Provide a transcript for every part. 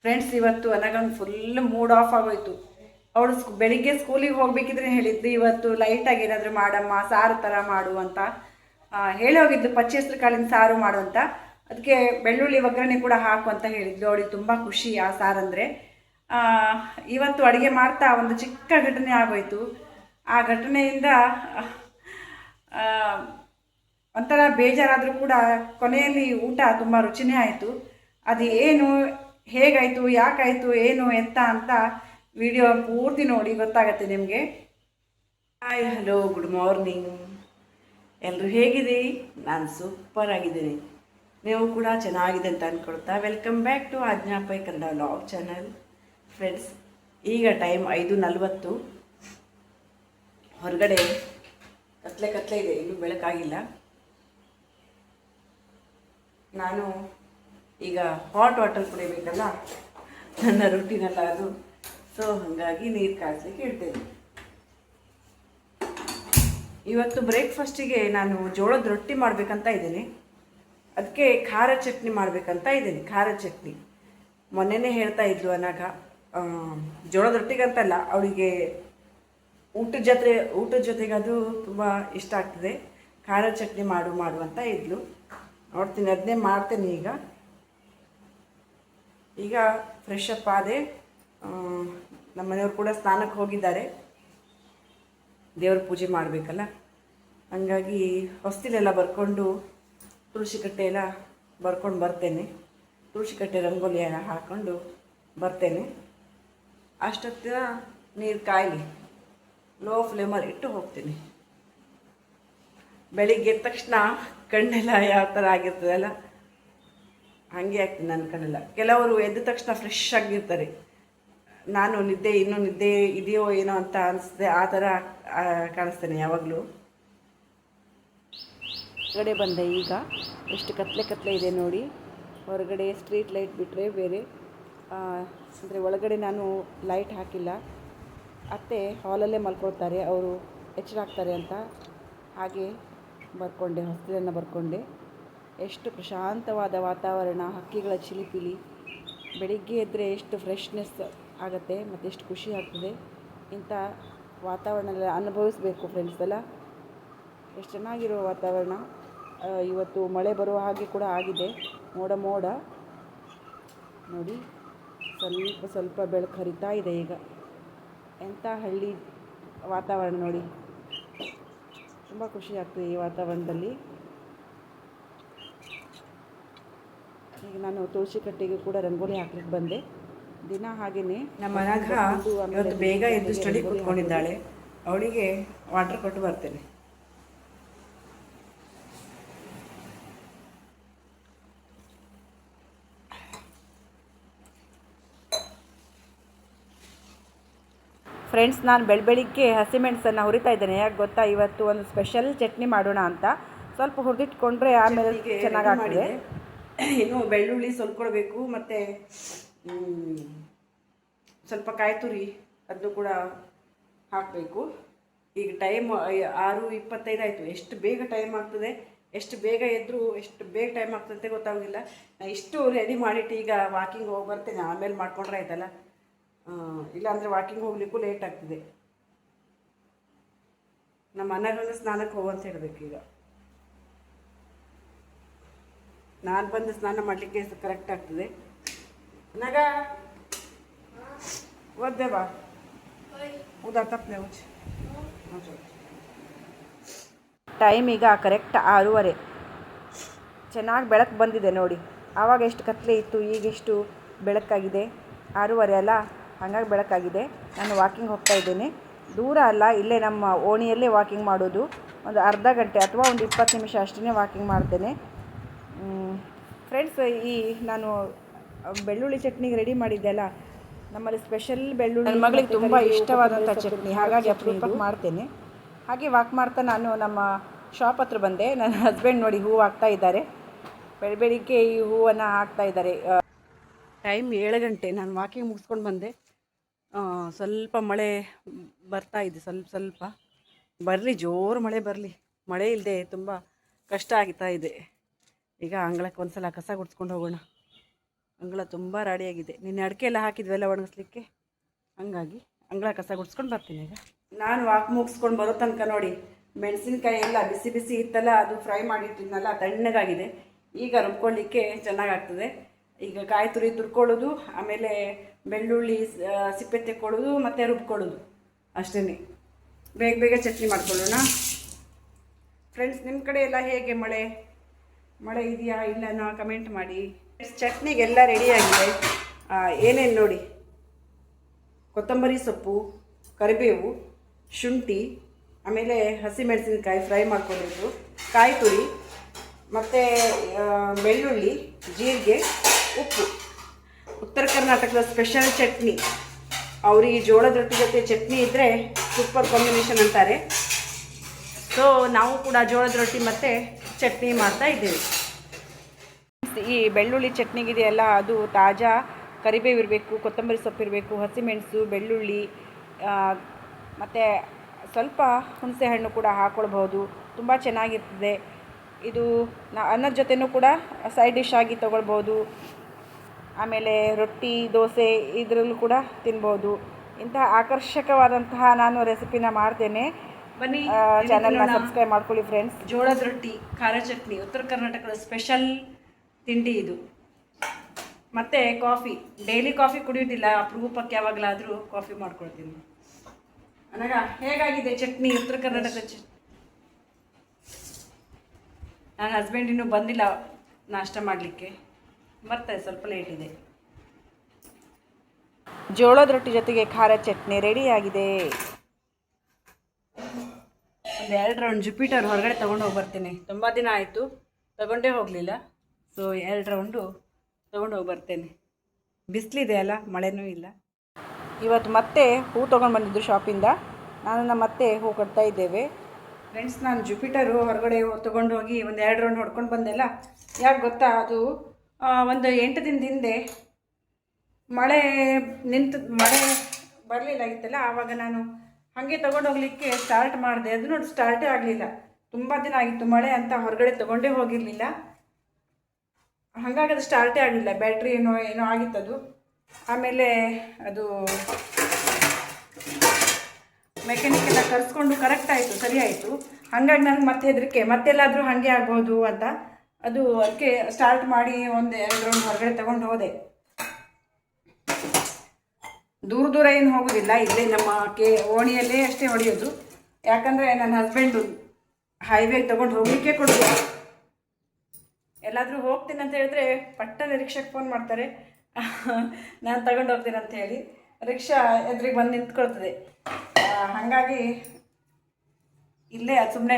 Friends, ಇವತ್ತು ನನಗೊಂದು full mood of ಆಗೋಯ್ತು. ಅವಳು ಬೆಳಿಗ್ಗೆ ಸ್ಕೂಲಿಗೆ ಹೋಗ್ಬೇಕಿದ್ರೆ ಹೇಳಿದ್ದು ಇವತ್ತು ಲೈಟಾಗಿ ಏನಾದರೂ ಮಾಡಮ್ಮ, ಸಾರು ಥರ ಮಾಡು ಅಂತ ಹೇಳಿ ಹೋಗಿದ್ದು. ಪಚ್ಚೆಸ್ರು ಕಾಳಿನ ಸಾರು ಮಾಡು ಅಂತ. ಅದಕ್ಕೆ ಬೆಳ್ಳುಳ್ಳಿ ಒಗ್ಗರಣೆ ಕೂಡ ಹಾಕು ಅಂತ ಹೇಳಿದ್ಲು. ಅವಳಿಗೆ ತುಂಬ ಖುಷಿ ಆ ಸಾರಂದರೆ. ಇವತ್ತು ಅಡುಗೆ ಮಾಡ್ತಾ ಒಂದು ಚಿಕ್ಕ ಘಟನೆ ಆಗೋಯ್ತು. ಆ ಘಟನೆಯಿಂದ ಒಂಥರ ಬೇಜಾರಾದರೂ ಕೂಡ ಕೊನೆಯಲ್ಲಿ ಊಟ ತುಂಬ ರುಚಿನೇ ಆಯಿತು. ಅದು ಏನು, ಹೇಗಾಯಿತು, ಯಾಕಾಯಿತು, ಏನು ಎತ್ತ ಅಂತ ವಿಡಿಯೋ ಪೂರ್ತಿ ನೋಡಿ ಗೊತ್ತಾಗತ್ತೆ ನಿಮಗೆ. Hi, hello, good morning. ಎಲ್ಲರೂ ಹೇಗಿದ್ದೀರಿ? ನಾನು ಸೂಪರ್ ಆಗಿದ್ದೀನಿ. ನೀವು ಕೂಡ ಚೆನ್ನಾಗಿದೆ ಅಂತ ಅಂದ್ಕೊಳ್ತಾ ವೆಲ್ಕಮ್ ಬ್ಯಾಕ್ ಟು ಆಜ್ಞಾಪೈ ಕನ್ನಡ ವ್ಲಾಗ್ ಚಾನಲ್. ಫ್ರೆಂಡ್ಸ್, ಈಗ ಟೈಮ್ 5:40. ಹೊರಗಡೆ ಕತ್ಲೆ ಇದೆ, ಇನ್ನೂ ಬೆಳಕಾಗಿಲ್ಲ. ನಾನು ಈಗ ಹಾಟ್ ವಾಟರ್ ಕುಡಿಬೇಕಲ್ಲ, ನನ್ನ ರೂಟೀನಲ್ಲ ಅದು. ಸೊ ಹಾಗಾಗಿ ನೀರು ಕಾಯಿಸ್ಲಿಕ್ಕೆ ಇಡ್ತೇನೆ. ಇವತ್ತು ಬ್ರೇಕ್ಫಾಸ್ಟಿಗೆ ನಾನು ಜೋಳದ ರೊಟ್ಟಿ ಮಾಡಬೇಕಂತ ಇದ್ದೀನಿ. ಅದಕ್ಕೆ ಖಾರ ಚಟ್ನಿ ಮಾಡಬೇಕಂತ ಇದ್ದೀನಿ. ಖಾರ ಚಟ್ನಿ ಮೊನ್ನೆನೇ ಹೇಳ್ತಾ ಇದ್ಲು ಅನಾಗ. ಜೋಳದ ರೊಟ್ಟಿಗಂತಲ್ಲ, ಅವಳಿಗೆ ಊಟದ ಜೊತೆಗೆ ಅದು ತುಂಬ ಇಷ್ಟ ಆಗ್ತದೆ. ಖಾರ ಚಟ್ನಿ ಮಾಡು ಅಂತ ಇದ್ಲು. ನೋಡ್ತೀನಿ, ಅದನ್ನೇ ಮಾಡ್ತೇನೆ. ಈಗ ಫ್ರೆಶ್ ಅಪ್ ಆದೆ. ನಮ್ಮ ಮನೆಯವರು ಕೂಡ ಸ್ನಾನಕ್ಕೆ ಹೋಗಿದ್ದಾರೆ. ದೇವ್ರ ಪೂಜೆ ಮಾಡಬೇಕಲ್ಲ, ಹಾಗಾಗಿ ಹೊಸ್ತಿಲೆಲ್ಲ ಬರ್ಕೊಂಡು ತುಳಸಿ ಕಟ್ಟೆ ಎಲ್ಲ ಬರ್ಕೊಂಡು ಬರ್ತೇನೆ. ತುಳಸಿ ಕಟ್ಟೆ ರಂಗೋಲಿ ಎಲ್ಲ ಹಾಕ್ಕೊಂಡು ಬರ್ತೇನೆ. ಅಷ್ಟೊತ್ತಿನ ನೀರು ಕಾಯಲಿ, ಲೋ ಫ್ಲೇಮಲ್ಲಿ ಇಟ್ಟು ಹೋಗ್ತೀನಿ. ಬೆಳಿಗ್ಗೆ ಎದ್ದ ತಕ್ಷಣ ಕಣ್ಣೆಲ್ಲ ಯಾವ ಥರ ಆಗಿರ್ತದಲ್ಲ, ಹಾಗೆ ಆಗ್ತೀನಿ ನನ್ನ ಕಣ್ಣೆಲ್ಲ. ಕೆಲವರು ಎದ್ದ ತಕ್ಷಣ ಫ್ರೆಶ್ ಆಗಿರ್ತಾರೆ. ನಾನು ಇನ್ನೂ ನಿದ್ದೆ ಇದೆಯೋ ಏನೋ ಅಂತ ಅನಿಸ್ತದೆ, ಆ ಥರ ಕಾಣಿಸ್ತೇನೆ ಯಾವಾಗಲೂ. ಹೊರಗಡೆ ಬಂದೆ. ಈಗ ಎಷ್ಟು ಕತ್ಲೆ ಇದೆ ನೋಡಿ. ಹೊರಗಡೆ ಸ್ಟ್ರೀಟ್ ಲೈಟ್ ಬಿಟ್ಟರೆ ಬೇರೆ, ಅಂದರೆ ಒಳಗಡೆ ನಾನು ಲೈಟ್ ಹಾಕಿಲ್ಲ. ಅತ್ತೆ ಹಾಲಲ್ಲೇ ಮಲ್ಕೊಳ್ತಾರೆ, ಅವರು ಎಚ್ಚರ ಆಗ್ತಾರೆ ಅಂತ ಹಾಗೆ ಬರ್ಕೊಂಡೆ, ಹೊಸ್ತಿಲನ್ನು ಬರ್ಕೊಂಡೆ. ಎಷ್ಟು ಪ್ರಶಾಂತವಾದ ವಾತಾವರಣ, ಹಕ್ಕಿಗಳ ಚಿಲಿಪಿಲಿ. ಬೆಳಿಗ್ಗೆ ಎದ್ದರೆ ಎಷ್ಟು ಫ್ರೆಶ್ನೆಸ್ ಆಗುತ್ತೆ ಮತ್ತು ಎಷ್ಟು ಖುಷಿ ಆಗ್ತದೆ. ಇಂಥ ವಾತಾವರಣ ಅನುಭವಿಸಬೇಕು ಫ್ರೆಂಡ್ಸ್ ಎಲ್ಲ. ಎಷ್ಟು ಚೆನ್ನಾಗಿರೋ ವಾತಾವರಣ. ಇವತ್ತು ಮಳೆ ಬರುವ ಹಾಗೆ ಕೂಡ ಆಗಿದೆ. ಮೋಡ ನೋಡಿ, ಸ್ವಲ್ಪ ಬೆಳಕು ಹರಿತಾ ಇದೆ. ಈಗ ಎಂಥ ಹಳ್ಳಿ ವಾತಾವರಣ ನೋಡಿ, ತುಂಬ ಖುಷಿ ಆಗ್ತದೆ ಈ ವಾತಾವರಣದಲ್ಲಿ. ಈಗ ನಾನು ತುಳಸಿ ಕಟ್ಟೆಗೆ ಕೂಡ ರಂಗೋಲಿ ಹಾಕ್ಲಿಕ್ಕೆ ಬಂದೆ. ದಿನ ಹಾಗೆಯೇ ನಮ್ಮ ಮನೆಯಾಗ ಇವತ್ತು ಬೇಗ ಎದ್ದು ಸ್ಟಡಿ ಕೂತ್ಕೊಂಡಿದ್ದಾಳೆ. ಅವಳಿಗೆ ವಾಟರ್ ಕೊಟ್ಟು ಬರ್ತೇನೆ. ಫ್ರೆಂಡ್ಸ್, ನಾನು ಬೆಳಗ್ಗೆ ಹಸಿಮೆಣಸನ್ನು ಹುರಿತಾ ಇದ್ದೇನೆ. ಯಾಕೆ ಗೊತ್ತಾ, ಇವತ್ತು ಒಂದು ಸ್ಪೆಷಲ್ ಚಟ್ನಿ ಮಾಡೋಣ ಅಂತ. ಸ್ವಲ್ಪ ಹುರಿದಿಟ್ಕೊಂಡ್ರೆ ಆಮೇಲೆ ಚೆನ್ನಾಗಾಗ್ತದೆ. ಇನ್ನು ಬೆಳ್ಳುಳ್ಳಿ ಸ್ವಲ್ಪ ಕೊಡಬೇಕು, ಮತ್ತು ಸ್ವಲ್ಪ ಕಾಯಿ ತುರಿ ಅದನ್ನು ಕೂಡ ಹಾಕಬೇಕು. ಈಗ ಟೈಮ್ 6:25 ಆಯಿತು. ಎಷ್ಟು ಬೇಗ ಟೈಮ್ ಆಗ್ತದೆ, ಎಷ್ಟು ಬೇಗ ಎದ್ದರೂ ಎಷ್ಟು ಬೇಗ ಟೈಮ್ ಆಗ್ತದೆ ಗೊತ್ತಾಗೋದಿಲ್ಲ. ನಾನು ಇಷ್ಟು ರೆಡಿ ಮಾಡಿಟ್ಟು ಈಗ ವಾಕಿಂಗ್ ಹೋಗಿ ಬರ್ತೇನೆ. ಆಮೇಲೆ ಮಾಡ್ಕೊಂಡ್ರೆ ಆಯ್ತಲ್ಲ, ಇಲ್ಲಾಂದರೆ ವಾಕಿಂಗ್ ಹೋಗ್ಲಿಕ್ಕೂ ಲೇಟ್ ಆಗ್ತದೆ. ನಮ್ಮ ಮನೆಯಲ್ಲ ಸ್ನಾನಕ್ಕೆ ಹೋಗಂತ ಹೇಳಬೇಕು. ಈಗ ನಾನು ಬಂದು ಸ್ನಾನ ಮಾಡಲಿಕ್ಕೆ ಕರೆಕ್ಟ್ ಆಗ್ತದೆ. ನಗ ಒದ್ದೆ ಬಾ, ಉದಾ ತಪ್ಪನೆ ಉಚ್ಚ. ಟೈಮ್ ಈಗ ಕರೆಕ್ಟ್ 6:30. ಚೆನ್ನಾಗಿ ಬೆಳಕು ಬಂದಿದೆ ನೋಡಿ. ಆವಾಗ ಎಷ್ಟು ಕತ್ಲೆ ಇತ್ತು, ಈಗೆಷ್ಟು ಬೆಳಕಾಗಿದೆ. 6:30 ಅಲ್ಲ, ಹಾಗಾಗಿ ಬೆಳಕಾಗಿದೆ. ನಾನು ವಾಕಿಂಗ್ ಹೋಗ್ತಾ ಇದ್ದೇನೆ. ದೂರ ಅಲ್ಲ, ಇಲ್ಲೇ ನಮ್ಮ ಓಣಿಯಲ್ಲೇ ವಾಕಿಂಗ್ ಮಾಡೋದು. ಒಂದು ಅರ್ಧ ಗಂಟೆ ಅಥವಾ ಒಂದು 20 ನಿಮಿಷ ಅಷ್ಟೇ ವಾಕಿಂಗ್ ಮಾಡ್ತೇನೆ. ಫ್ರೆಂಡ್ಸ್, ನಾನು ಬೆಳ್ಳುಳ್ಳಿ ಚಟ್ನಿಗೆ ರೆಡಿ ಮಾಡಿದ್ದೆ ಅಲ್ಲ, ನಮ್ಮಲ್ಲಿ ಸ್ಪೆಷಲ್ ಬೆಳ್ಳುಳ್ಳಿ. ನನ್ನ ಮಗಳಿಗೆ ತುಂಬ ಇಷ್ಟವಾದಂಥ ಚಟ್ನಿ, ಹಾಗಾಗಿ ಅಪರೂಪಕ್ಕೆ ಮಾಡ್ತೇನೆ. ಹಾಗೆ ವಾಕ್ ಮಾಡ್ತಾ ನಾನು ನಮ್ಮ ಶಾಪ್ ಹತ್ರ ಬಂದೆ. ನನ್ನ ಹಸ್ಬೆಂಡ್ ನೋಡಿ ಹೂವು ಹಾಕ್ತಾ ಇದ್ದಾರೆ. ಬೆಳಿಗ್ಗೆ ಈ ಹೂವನ್ನು ಹಾಕ್ತಾ ಇದ್ದಾರೆ. ಟೈಮ್ 7 ಗಂಟೆ. ನಾನು ವಾಕಿಂಗ್ ಮುಗಿಸ್ಕೊಂಡು ಬಂದೆ. ಸ್ವಲ್ಪ ಮಳೆ ಬರ್ತಾ ಇದೆ, ಸ್ವಲ್ಪ ಬರಲಿ, ಜೋರು ಮಳೆ ಬರಲಿ. ಮಳೆ ಇಲ್ಲದೆ ತುಂಬ ಕಷ್ಟ ಆಗ್ತಾ ಇದೆ. ಈಗ ಅಂಗಳಕ್ಕೆ ಒಂದು ಸಲ ಕಸ ಗುಡಿಸ್ಕೊಂಡು ಹೋಗೋಣ. ಅಂಗಳ ತುಂಬ ರಾಡಿಯಾಗಿದೆ. ನಿನ್ನೆ ಅಡಿಕೆ ಎಲ್ಲ ಹಾಕಿದ್ವೆಲ್ಲ ಒಣಗಿಸ್ಲಿಕ್ಕೆ, ಹಂಗಾಗಿ ಅಂಗಳ ಕಸ ಗುಡಿಸ್ಕೊಂಡು ಬರ್ತೀನಿ ಈಗ. ನಾನು ವಾಕ್ ಮುಗಿಸ್ಕೊಂಡು ಬರೋ ತನಕ ನೋಡಿ ಮೆಣಸಿನ್ಕಾಯಿ ಎಲ್ಲ ಬಿಸಿ ಬಿಸಿ ಇತ್ತಲ್ಲ, ಅದು ಫ್ರೈ ಮಾಡಿಟ್ಟಿದ್ನಲ್ಲ ತಣ್ಣಗಾಗಿದೆ. ಈಗ ರುಬ್ಕೊಳ್ಳಿಕ್ಕೆ ಚೆನ್ನಾಗಾಗ್ತದೆ. ಈಗ ಕಾಯಿ ತುರಿ ತುರ್ಕೊಳ್ಳೋದು, ಆಮೇಲೆ ಬೆಳ್ಳುಳ್ಳಿ ಸಿಪ್ಪೆ ತೆಕ್ಕೊಳ್ಳೋದು ಮತ್ತು ರುಬ್ಕೊಳ್ಳೋದು ಅಷ್ಟೇ. ಬೇಗ ಬೇಗ ಚಟ್ನಿ ಮಾಡ್ಕೊಳ್ಳೋಣ. ಫ್ರೆಂಡ್ಸ್, ನಿಮ್ಮ ಕಡೆ ಎಲ್ಲ ಹೇಗೆ ಮಳೆ ಇದೆಯಾ ಇಲ್ಲನೋ ಕಮೆಂಟ್ ಮಾಡಿ. ಚಟ್ನಿಗೆಲ್ಲ ರೆಡಿಯಾಗಿದೆ. ಏನೇನು ನೋಡಿ, ಕೊತ್ತಂಬರಿ ಸೊಪ್ಪು, ಕರಿಬೇವು, ಶುಂಠಿ, ಆಮೇಲೆ ಹಸಿಮೆಣಸಿನಕಾಯಿ ಫ್ರೈ ಮಾಡ್ಕೊಂಡಿದ್ದು, ಕಾಯಿ ತುರಿ ಮತ್ತು ಬೆಳ್ಳುಳ್ಳಿ, ಜೀರಿಗೆ, ಉಪ್ಪು. ಉತ್ತರ ಕರ್ನಾಟಕದ ಸ್ಪೆಷಲ್ ಚಟ್ನಿ. ಅವ್ರಿಗೆ ಜೋಳದ ರೊಟ್ಟಿ ಜೊತೆ ಚಟ್ನಿ ಇದ್ದರೆ ಸೂಪರ್ ಕಾಂಬಿನೇಷನ್ ಅಂತಾರೆ. ಸೊ ನಾವು ಕೂಡ ಜೋಳದ ರೊಟ್ಟಿ ಮತ್ತು ಚಟ್ನಿ ಮಾಡ್ತಾ ಇದ್ದೇವೆ. ಈ ಬೆಳ್ಳುಳ್ಳಿ ಚಟ್ನಿಗಿದೆಯಲ್ಲ, ಅದು ತಾಜಾ ಕರಿಬೇವು ಇರಬೇಕು, ಕೊತ್ತಂಬರಿ ಸೊಪ್ಪು ಇರಬೇಕು, ಹಸಿಮೆಣಸು, ಬೆಳ್ಳುಳ್ಳಿ ಮತ್ತು ಸ್ವಲ್ಪ ಹುಣಸೆ ಹಣ್ಣು ಕೂಡ ಹಾಕ್ಕೊಳ್ಬೋದು. ತುಂಬ ಚೆನ್ನಾಗಿರ್ತದೆ ಇದು. ಅನ್ನದ ಜೊತೆನೂ ಕೂಡ ಸೈಡ್ ಡಿಶ್ ಆಗಿ ತೊಗೊಳ್ಬೋದು. ಆಮೇಲೆ ರೊಟ್ಟಿ, ದೋಸೆ ಇದರಲ್ಲೂ ಕೂಡ ತಿನ್ಬೋದು. ಇಂತಹ ಆಕರ್ಷಕವಾದಂತಹ ನಾನು ರೆಸಿಪಿನ ಮಾಡ್ತೇನೆ. ಬನ್ನಿ, ಚಾನಲ್ನ ಸಬ್ಸ್ಕ್ರೈಬ್ ಮಾಡ್ಕೊಳ್ಳಿ ಫ್ರೆಂಡ್ಸ್. ಜೋಳದ ರೊಟ್ಟಿ, ಖಾರ ಚಟ್ನಿ ಉತ್ತರ ಕರ್ನಾಟಕದ ಸ್ಪೆಷಲ್ ತಿಂಡಿ ಇದು. ಮತ್ತು ಕಾಫಿ, ಡೈಲಿ ಕಾಫಿ ಕುಡಿಯೋದಿಲ್ಲ, ಅಪರೂಪಕ್ಕೆ ಯಾವಾಗಲಾದರೂ ಕಾಫಿ ಮಾಡ್ಕೊಳ್ತೀನಿ. ನನಗ ಹೇಗಾಗಿದೆ ಚಟ್ನಿ, ಉತ್ತರ ಕರ್ನಾಟಕದ ಚಟ್ನಿ? ನನ್ನ ಹಸ್ಬೆಂಡ್ ಇನ್ನೂ ಬಂದಿಲ್ಲ ನಾಷ್ಟ ಮಾಡಲಿಕ್ಕೆ, ಬರ್ತಾರೆ, ಸ್ವಲ್ಪ ಲೇಟ್ ಇದೆ. ಜೋಳದ ರೊಟ್ಟಿ ಜೊತೆಗೆ ಖಾರ ಚಟ್ನಿ ರೆಡಿಯಾಗಿದೆ. ಒಂದು 2 ರೌಂಡ್ ಜುಪಿಟರ್ ಹೊರಗಡೆ ತೊಗೊಂಡು ಹೋಗಿ ಬರ್ತೀನಿ. ತುಂಬ ದಿನ ಆಯಿತು ತಗೊಂಡೇ ಹೋಗಲಿಲ್ಲ. ಸೊ 2 ರೌಂಡು ತೊಗೊಂಡು ಹೋಗಿ ಬರ್ತೇನೆ. ಬಿಸಿಲಿದೆ ಅಲ್ಲ, ಮಳೆನೂ ಇಲ್ಲ. ಇವತ್ತು ಮತ್ತೆ ಹೂ ತೊಗೊಂಡು ಬಂದಿದ್ದು ಶಾಪಿಂದ. ನಾನು ಮತ್ತೆ ಹೂ ಕಟ್ತಾ ಇದ್ದೇವೆ. ಫ್ರೆಂಡ್ಸ್, ನಾನು ಜುಪಿಟರು ಹೊರಗಡೆ ತೊಗೊಂಡು ಹೋಗಿ ಒಂದು 2 ರೌಂಡ್ ಹೊಡ್ಕೊಂಡು ಬಂದೆಲ್ಲ. ಯಾಕೆ ಗೊತ್ತಾ, ಅದು ಒಂದು 8 ದಿನದ ಹಿಂದೆ ಮಳೆ ಬರಲಿಲ್ಲ ಆಗಿತ್ತಲ್ಲ, ಆವಾಗ ನಾನು ಹಾಗೆ ತೊಗೊಂಡು ಹೋಗಲಿಕ್ಕೆ ಸ್ಟಾರ್ಟ್ ಮಾಡಿದೆ. ಅದು ನೋಡಿ ಸ್ಟಾರ್ಟೇ ಆಗಲಿಲ್ಲ. ತುಂಬ ದಿನ ಆಗಿತ್ತು ಮಳೆ ಅಂತ ಹೊರಗಡೆ ತೊಗೊಂಡೇ ಹೋಗಿರಲಿಲ್ಲ. ಹಾಗಾಗಿ ಅದು ಸ್ಟಾರ್ಟೇ ಆಗಲಿಲ್ಲ. ಬ್ಯಾಟ್ರಿ ಏನೋ ಆಗಿತ್ತದು. ಆಮೇಲೆ ಅದು ಮೆಕ್ಯಾನಿಕ್ ಎಲ್ಲ ಕರೆಸ್ಕೊಂಡು ಕರೆಕ್ಟ್ ಆಯಿತು, ಸರಿ ಆಯಿತು. ಹಾಗಾಗಿ ನನಗೆ ಮತ್ತೆ ಹೆದರಿಕೆ, ಮತ್ತೆಲ್ಲಾದರೂ ಹಾಗೆ ಆಗ್ಬೋದು ಅಂತ ಅದಕ್ಕೆ ಸ್ಟಾರ್ಟ್ ಮಾಡಿ ಒಂದು 2 ರೌಂಡ್ ಹೊರಗಡೆ ತೊಗೊಂಡು ಹೋದೆ. ದೂರ ಏನು ಹೋಗೋದಿಲ್ಲ, ಇಲ್ಲೇ ನಮ್ಮ ಓಣಿಯಲ್ಲೇ ಅಷ್ಟೇ ಹೊಡೆಯೋದು. ಯಾಕಂದರೆ ನನ್ನ ಹಸ್ಬೆಂಡು ಹೈವೇಗೆ ತೊಗೊಂಡು ಹೋಗಲಿಕ್ಕೆ ಕೊಡೋದು. ಎಲ್ಲಾದರೂ ಹೋಗ್ತೀನಿ ಅಂತ ಹೇಳಿದ್ರೆ ಪಟ್ಟನೆ ರಿಕ್ಷಾಕ್ಕೆ ಫೋನ್ ಮಾಡ್ತಾರೆ, ನಾನು ತಗೊಂಡು ಹೋಗ್ತೀನಿ ಅಂತ ಹೇಳಿ. ರಿಕ್ಷಾ ಎದುರಿಗೆ ಬಂದು ನಿಂತ್ಕೊಳ್ತದೆ. ಹಾಗಾಗಿ ಇಲ್ಲೇ ಅದು ಸುಮ್ಮನೆ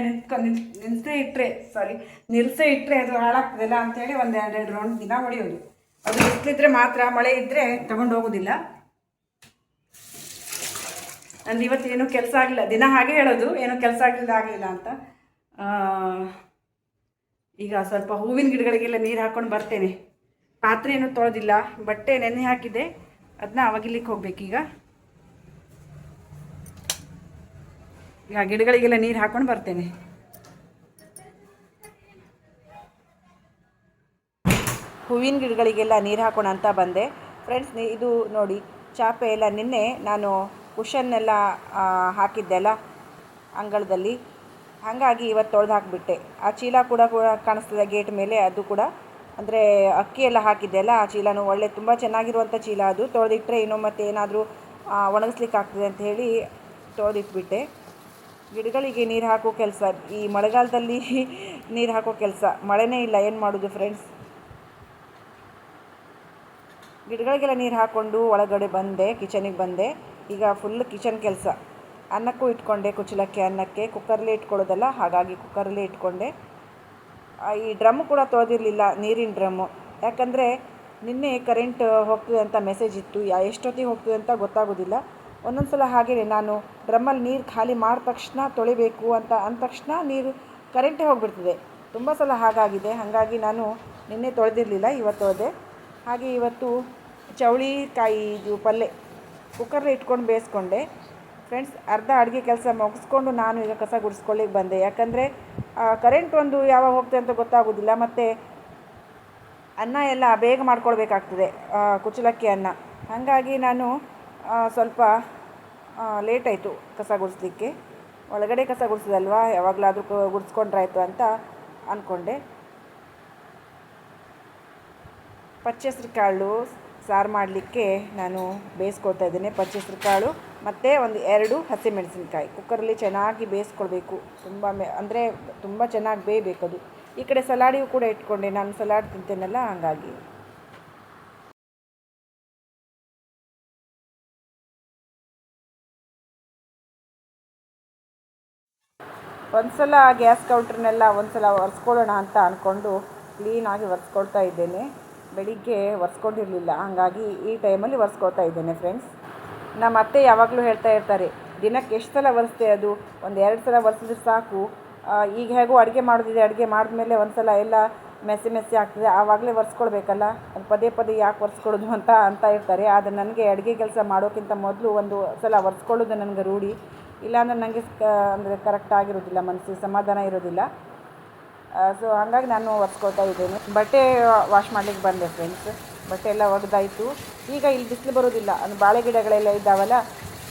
ನಿಲ್ಲಿಸೇ ಇಟ್ಟರೆ ಅದು ಹಾಳಾಗ್ತದಲ್ಲ ಅಂಥೇಳಿ ಒಂದು 2 ರೌಂಡ್ ದಿನ ಹೊಡೆಯೋದು. ಅದು ಬಿಸಿಲಿದ್ರೆ ಮಾತ್ರ, ಮಳೆ ಇದ್ದರೆ ತಗೊಂಡು ಹೋಗೋದಿಲ್ಲ. ನಂದು ಇವತ್ತು ಏನೂ ಕೆಲಸ ಆಗಲಿಲ್ಲ, ದಿನ ಹಾಗೆ ಹೇಳೋದು, ಏನೂ ಕೆಲಸ ಆಗಲಿಲ್ಲ ಅಂತ. ಈಗ ಸ್ವಲ್ಪ ಹೂವಿನ ಗಿಡಗಳಿಗೆಲ್ಲ ನೀರು ಹಾಕ್ಕೊಂಡು ಬರ್ತೇನೆ. ಪಾತ್ರೆ ಏನೂ ತೊಳೆದಿಲ್ಲ, ಬಟ್ಟೆ ನೆನೆ ಹಾಕಿದೆ, ಅದನ್ನ ಅವಾಗಿಲಿಕ್ಕೆ ಹೋಗ್ಬೇಕೀಗ. ಈಗ ಗಿಡಗಳಿಗೆಲ್ಲ ನೀರು ಹಾಕ್ಕೊಂಡು ಬರ್ತೇನೆ. ಹೂವಿನ ಗಿಡಗಳಿಗೆಲ್ಲ ನೀರು ಹಾಕೋಣ ಅಂತ ಬಂದೆ. ಫ್ರೆಂಡ್ಸ್, ಇದು ನೋಡಿ, ಚಾಪೆ ಎಲ್ಲ ನಿನ್ನೆ ನಾನು ಕುಷನ್ನೆಲ್ಲ ಹಾಕಿದ್ದೆಲ್ಲ ಅಂಗಳದಲ್ಲಿ, ಹಾಗಾಗಿ ಇವತ್ತು ತೊಳೆದು ಹಾಕಿಬಿಟ್ಟೆ. ಆ ಚೀಲ ಕೂಡ ಕಾಣಿಸ್ತದೆ ಗೇಟ್ ಮೇಲೆ, ಅದು ಕೂಡ ಅಂದರೆ ಅಕ್ಕಿ ಎಲ್ಲ ಹಾಕಿದ್ದೆಲ್ಲ ಆ ಚೀಲನೂ ತುಂಬ ಚೆನ್ನಾಗಿರುವಂಥ ಚೀಲ. ಅದು ತೊಳೆದಿಟ್ಟರೆ ಇನ್ನೂ ಮತ್ತೆ ಏನಾದರೂ ಒಣಗಿಸ್ಲಿಕ್ಕೆ ಆಗ್ತದೆ ಅಂತ ಹೇಳಿ ತೊಳೆದಿಟ್ಬಿಟ್ಟೆ. ಗಿಡಗಳಿಗೆ ನೀರು ಹಾಕೋ ಕೆಲಸ, ಈ ಮಳೆಗಾಲದಲ್ಲಿ ನೀರು ಹಾಕೋ ಕೆಲಸ, ಮಳೆನೇ ಇಲ್ಲ, ಏನು ಮಾಡೋದು ಫ್ರೆಂಡ್ಸ್. ಗಿಡಗಳಿಗೆಲ್ಲ ನೀರು ಹಾಕ್ಕೊಂಡು ಒಳಗಡೆ ಬಂದೆ, ಕಿಚನಿಗೆ ಬಂದೆ. ಈಗ ಫುಲ್ ಕಿಚನ್ ಕೆಲಸ. ಅನ್ನಕ್ಕೂ ಇಟ್ಕೊಂಡೆ, ಕುಚ್ಚಲಕ್ಕಿ ಅನ್ನಕ್ಕೆ ಕುಕ್ಕರ್ಲೇ ಇಟ್ಕೊಳ್ಳೋದಲ್ಲ, ಹಾಗಾಗಿ ಕುಕ್ಕರಲ್ಲೇ ಇಟ್ಕೊಂಡೆ. ಈ ಡ್ರಮ್ಮು ಕೂಡ ತೊಳೆದಿರಲಿಲ್ಲ, ನೀರಿನ ಡ್ರಮ್ಮು. ಯಾಕಂದರೆ ನಿನ್ನೆ ಕರೆಂಟ್ ಹೋಗ್ತದೆ ಅಂತ ಮೆಸೇಜ್ ಇತ್ತು. ಎಷ್ಟೊತ್ತಿಗೆ ಹೋಗ್ತದೆ ಅಂತ ಗೊತ್ತಾಗೋದಿಲ್ಲ. ಒಂದೊಂದು ಸಲ ಹಾಗೆಯೇ ನಾನು ಡ್ರಮ್ಮಲ್ಲಿ ನೀರು ಖಾಲಿ ಮಾಡಿದ ತಕ್ಷಣ ತೊಳಿಬೇಕು ಅಂತ ಅಂದ ತಕ್ಷಣ ಕರೆಂಟೇ ಹೋಗಿಬಿಡ್ತದೆ. ತುಂಬ ಸಲ ಹಾಗಾಗಿದೆ. ಹಾಗಾಗಿ ನಾನು ನಿನ್ನೆ ತೊಳೆದಿರಲಿಲ್ಲ, ಇವತ್ತು ತೊಳೆದೆ. ಹಾಗೆ ಇವತ್ತು ಚೌಳಿಕಾಯಿದು ಪಲ್ಯ ಕುಕ್ಕರ್ಲಿ ಇಟ್ಕೊಂಡು ಬೇಯಿಸ್ಕೊಂಡೆ. ಫ್ರೆಂಡ್ಸ್, ಅರ್ಧ ಅಡುಗೆ ಕೆಲಸ ಮುಗಿಸ್ಕೊಂಡು ನಾನು ಈಗ ಕಸ ಗುಡಿಸ್ಕೊಳ್ಳಿಕ್ಕೆ ಬಂದೆ. ಯಾಕಂದರೆ ಕರೆಂಟ್ ಒಂದು ಯಾವಾಗ ಹೋಗ್ತದೆ ಅಂತ ಗೊತ್ತಾಗೋದಿಲ್ಲ. ಮತ್ತು ಅನ್ನ ಎಲ್ಲ ಬೇಗ ಮಾಡ್ಕೊಳ್ಬೇಕಾಗ್ತದೆ, ಕುಚ್ಚಲಕ್ಕಿ ಅನ್ನ. ಹಾಗಾಗಿ ನಾನು ಸ್ವಲ್ಪ ಲೇಟ್ ಆಯಿತು ಕಸ ಗುಡಿಸ್ಲಿಕ್ಕೆ. ಒಳಗಡೆ ಕಸ ಗುಡಿಸೋದಲ್ವಾ, ಯಾವಾಗಲಾದರೂ ಗುಡಿಸ್ಕೊಂಡ್ರಾಯ್ತು ಅಂತ ಅಂದ್ಕೊಂಡೆ. ಪಚ್ಚೆಸ್ರು ಕಾಳು ಸಾರು ಮಾಡಲಿಕ್ಕೆ ನಾನು ಬೇಯಿಸ್ಕೊಳ್ತಾ ಇದ್ದೇನೆ. ಪಚ್ಚೆಸ್ರು ಕಾಳು ಮತ್ತು ಒಂದು 2 ಹಸಿಮೆಣಸಿನ್ಕಾಯಿ ಕುಕ್ಕರಲ್ಲಿ ಚೆನ್ನಾಗಿ ಬೇಯಿಸ್ಕೊಳ್ಬೇಕು. ಅಂದರೆ ತುಂಬ ಚೆನ್ನಾಗಿ ಬೇಯಬೇಕದು. ಈ ಕಡೆ ಸಲಾಡಿಗೂ ಕೂಡ ಇಟ್ಕೊಂಡೆ, ನಾನು ಸಲಾಡ್ ತಿಂತೇನಲ್ಲ ಹಾಗಾಗಿ. ಒಂದು ಸಲ ಗ್ಯಾಸ್ ಕೌಂಟ್ರನ್ನೆಲ್ಲ ಒಂದು ಸಲ ಒರೆಸ್ಕೊಳ್ಳೋಣ ಅಂತ ಅಂದ್ಕೊಂಡು ಕ್ಲೀನಾಗಿ ಒರೆಸ್ಕೊಳ್ತಾ ಇದ್ದೇನೆ. ಬೆಳಿಗ್ಗೆ ಒರೆಸ್ಕೊಂಡಿರಲಿಲ್ಲ, ಹಾಗಾಗಿ ಈ ಟೈಮಲ್ಲಿ ಒರೆಸ್ಕೊಳ್ತಾ ಇದ್ದೇನೆ ಫ್ರೆಂಡ್ಸ್. ನಮ್ಮ ಅತ್ತೆ ಯಾವಾಗಲೂ ಹೇಳ್ತಾ ಇರ್ತಾರೆ, ದಿನಕ್ಕೆ ಎಷ್ಟು ಸಲ ಒರೆಸ್ತೆ, ಅದು ಒಂದು 2 ಸಲ ಒರೆಸಿದ್ರೆ ಸಾಕು. ಈಗ ಹೇಗೂ ಅಡುಗೆ ಮಾಡೋದಿದೆ, ಅಡುಗೆ ಮಾಡಿದ್ಮೇಲೆ ಒಂದು ಸಲ ಎಲ್ಲ ಮೆಸ್ಸಿ ಆಗ್ತದೆ, ಆವಾಗಲೇ ಒರೆಸ್ಕೊಳ್ಬೇಕಲ್ಲ, ಅದು ಪದೇ ಪದೇ ಯಾಕೆ ಒರೆಸ್ಕೊಳ್ಳೋದು ಅಂತ ಇರ್ತಾರೆ. ಆದರೆ ನನಗೆ ಅಡುಗೆ ಕೆಲಸ ಮಾಡೋಕ್ಕಿಂತ ಮೊದಲು ಒಂದು ಸಲ ಒರೆಸ್ಕೊಳ್ಳೋದು ನನಗೆ ರೂಢಿ. ಇಲ್ಲಾಂದರೆ ನನಗೆ ಅಂದರೆ ಕರೆಕ್ಟಾಗಿರೋದಿಲ್ಲ, ಮನಸ್ಸಿಗೆ ಸಮಾಧಾನ ಇರೋದಿಲ್ಲ. ಸೊ ಹಾಗಾಗಿ ನಾನು ಒರೆಸ್ಕೊಳ್ತಾ ಇದ್ದೇನೆ. ಬಟ್ಟೆ ವಾಶ್ ಮಾಡಲಿಕ್ಕೆ ಬಂದೆ ಫ್ರೆಂಡ್ಸ್. ಬಟ್ಟೆ ಎಲ್ಲ ಒಗೆದಾಯಿತು. ಈಗ ಇಲ್ಲಿ ಬಿಸಿಲು ಬರೋದಿಲ್ಲ, ಅದು ಬಾಳೆ ಗಿಡಗಳೆಲ್ಲ ಇದ್ದಾವಲ್ಲ.